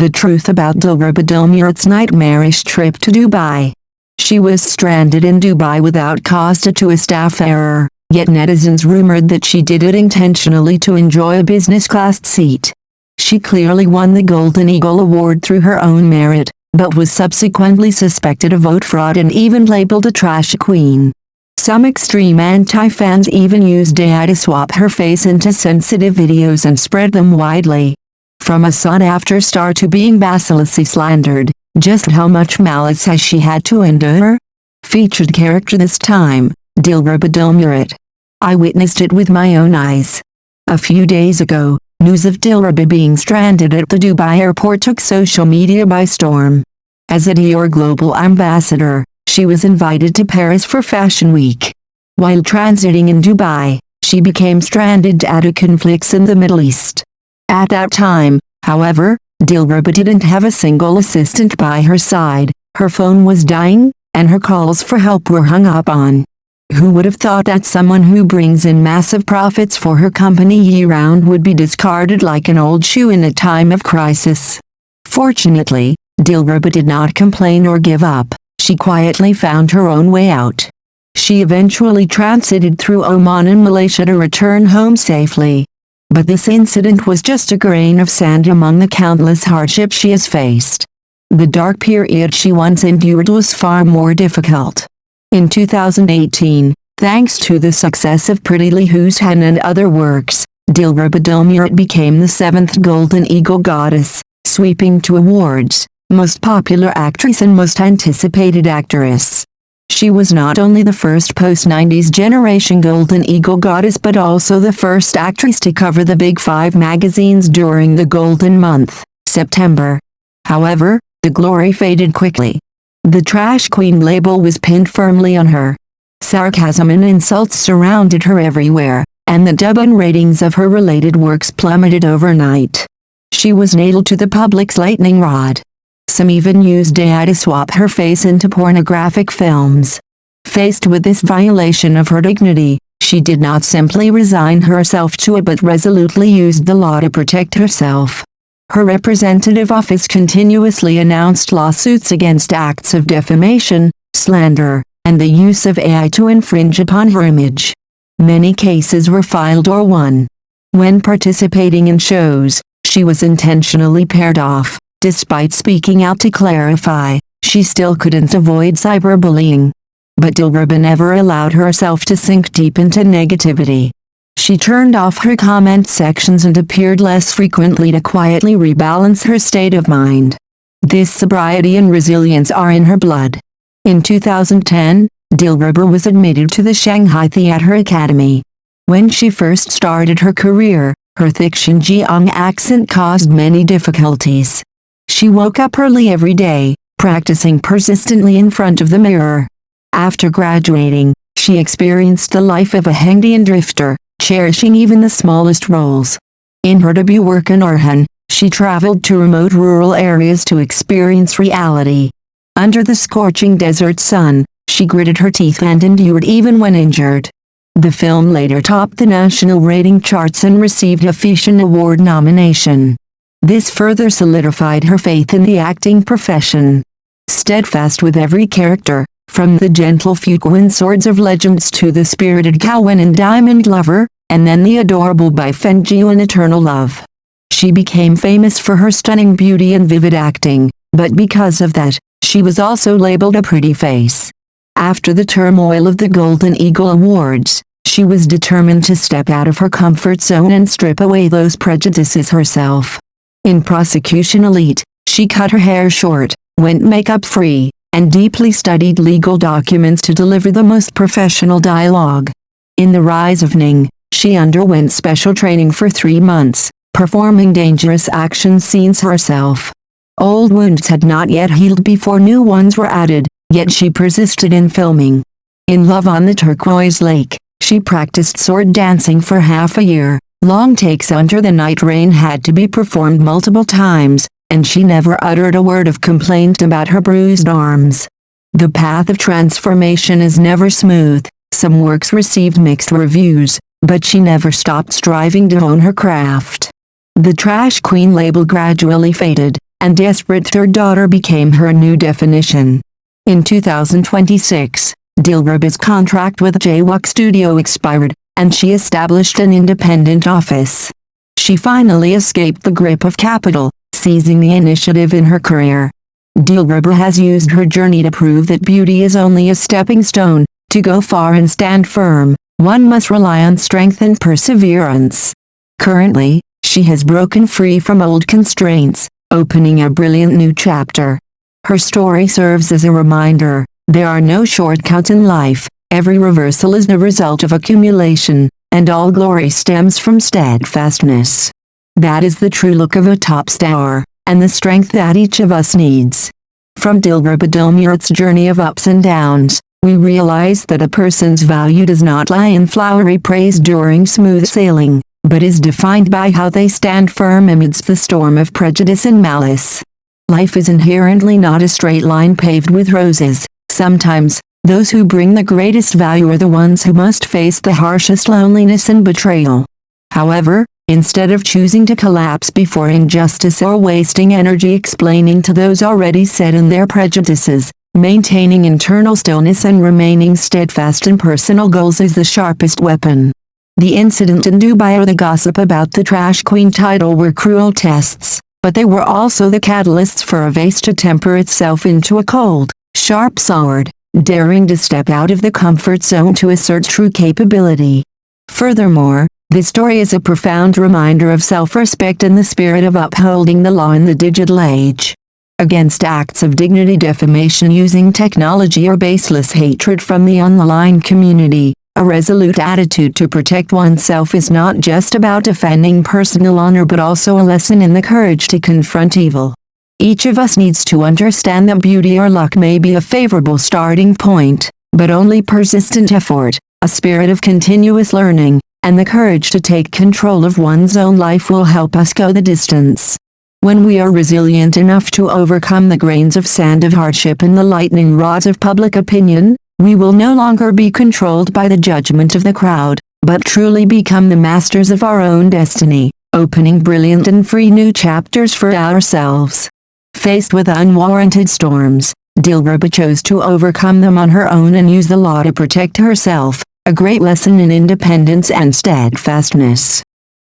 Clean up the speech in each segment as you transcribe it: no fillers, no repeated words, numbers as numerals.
The truth about Dilraba Dilmurat's nightmarish trip to Dubai. She was stranded in Dubai without cause due to a staff error, yet netizens rumored that she did it intentionally to enjoy a business-class seat. She clearly won the Golden Eagle Award through her own merit, but was subsequently suspected of vote fraud and even labeled a trash queen. Some extreme anti-fans even used AI to swap her face into sensitive videos and spread them widely. From a sought-after star to being basilously slandered, just how much malice has she had to endure? Featured character this time, Dilraba Dilmurat. I witnessed it with my own eyes. A few days ago, news of Dilraba being stranded at the Dubai airport took social media by storm. As a Dior global ambassador, she was invited to Paris for Fashion Week. While transiting in Dubai, she became stranded due to conflicts in the Middle East. At that time, however, Dilraba didn't have a single assistant by her side, her phone was dying, and her calls for help were hung up on. Who would have thought that someone who brings in massive profits for her company year-round would be discarded like an old shoe in a time of crisis? Fortunately, Dilraba did not complain or give up. She quietly found her own way out. She eventually transited through Oman and Malaysia to return home safely. But this incident was just a grain of sand among the countless hardships she has faced. The dark period she once endured was far more difficult. In 2018, thanks to the success of Pretty Lihu's Hen and other works, Dilraba Dilmurat became the 7th Golden Eagle Goddess, sweeping 2 awards, Most Popular Actress and Most Anticipated Actress. She was not only the first post-90s generation Golden Eagle Goddess but also the first actress to cover the Big 5 magazines during the Golden Month, September. However, the glory faded quickly. The Trash Queen label was pinned firmly on her. Sarcasm and insults surrounded her everywhere, and the dub-in ratings of her related works plummeted overnight. She was nailed to the public's lightning rod. Some even used AI to swap her face into pornographic films. Faced with this violation of her dignity, she did not simply resign herself to it but resolutely used the law to protect herself. Her representative office continuously announced lawsuits against acts of defamation, slander, and the use of AI to infringe upon her image. Many cases were filed or won. When participating in shows, she was intentionally paired off. Despite speaking out to clarify, she still couldn't avoid cyberbullying. But Dilraba never allowed herself to sink deep into negativity. She turned off her comment sections and appeared less frequently to quietly rebalance her state of mind. This sobriety and resilience are in her blood. In 2010, Dilraba was admitted to the Shanghai Theatre Academy. When she first started her career, her thick Xinjiang accent caused many difficulties. She woke up early every day, practicing persistently in front of the mirror. After graduating, she experienced the life of a Hengdian drifter, cherishing even the smallest roles. In her debut work in Orhan, she traveled to remote rural areas to experience reality. Under the scorching desert sun, she gritted her teeth and endured even when injured. The film later topped the national rating charts and received a Fashion Award nomination. This further solidified her faith in the acting profession. Steadfast with every character, from the gentle Fuquan Swords of Legends to the spirited Cowan in Diamond Lover, and then the adorable Bai Fengjiu in Eternal Love. She became famous for her stunning beauty and vivid acting, but because of that, she was also labeled a pretty face. After the turmoil of the Golden Eagle Awards, she was determined to step out of her comfort zone and strip away those prejudices herself. In Prosecution Elite, she cut her hair short, went makeup-free, and deeply studied legal documents to deliver the most professional dialogue. In The Rise of Ning, she underwent special training for 3 months, performing dangerous action scenes herself. Old wounds had not yet healed before new ones were added, yet she persisted in filming. In Love on the Turquoise Lake, she practiced sword dancing for half a year. Long takes under the night rain had to be performed multiple times, and she never uttered a word of complaint about her bruised arms. The path of transformation is never smooth. Some works received mixed reviews, but she never stopped striving to hone her craft. The Trash Queen label gradually faded, and desperate her daughter became her new definition. In 2026, Dilraba's contract with J-Walk Studio expired, and she established an independent office. She finally escaped the grip of capital, seizing the initiative in her career. Dilraba has used her journey to prove that beauty is only a stepping stone. To go far and stand firm, one must rely on strength and perseverance. Currently, she has broken free from old constraints, opening a brilliant new chapter. Her story serves as a reminder: there are no shortcuts in life, every reversal is the result of accumulation, and all glory stems from steadfastness. That is the true look of a top star, and the strength that each of us needs. From Dilraba Dilmurat's journey of ups and downs, we realize that a person's value does not lie in flowery praise during smooth sailing, but is defined by how they stand firm amidst the storm of prejudice and malice. Life is inherently not a straight line paved with roses. Sometimes, those who bring the greatest value are the ones who must face the harshest loneliness and betrayal. However, instead of choosing to collapse before injustice or wasting energy explaining to those already set in their prejudices, maintaining internal stillness and remaining steadfast in personal goals is the sharpest weapon. The incident in Dubai or the gossip about the Trash Queen title were cruel tests, but they were also the catalysts for a vase to temper itself into a cold, sharp sword, daring to step out of the comfort zone to assert true capability. Furthermore, this story is a profound reminder of self-respect and the spirit of upholding the law in the digital age. Against acts of dignity, defamation using technology, or baseless hatred from the online community, a resolute attitude to protect oneself is not just about defending personal honor but also a lesson in the courage to confront evil. Each of us needs to understand that beauty or luck may be a favorable starting point, but only persistent effort, a spirit of continuous learning, and the courage to take control of one's own life will help us go the distance. When we are resilient enough to overcome the grains of sand of hardship and the lightning rods of public opinion, we will no longer be controlled by the judgment of the crowd, but truly become the masters of our own destiny, opening brilliant and free new chapters for ourselves. Faced with unwarranted storms, Dilraba chose to overcome them on her own and use the law to protect herself, a great lesson in independence and steadfastness.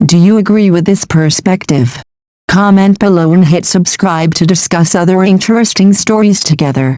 Do you agree with this perspective? Comment below and hit subscribe to discuss other interesting stories together.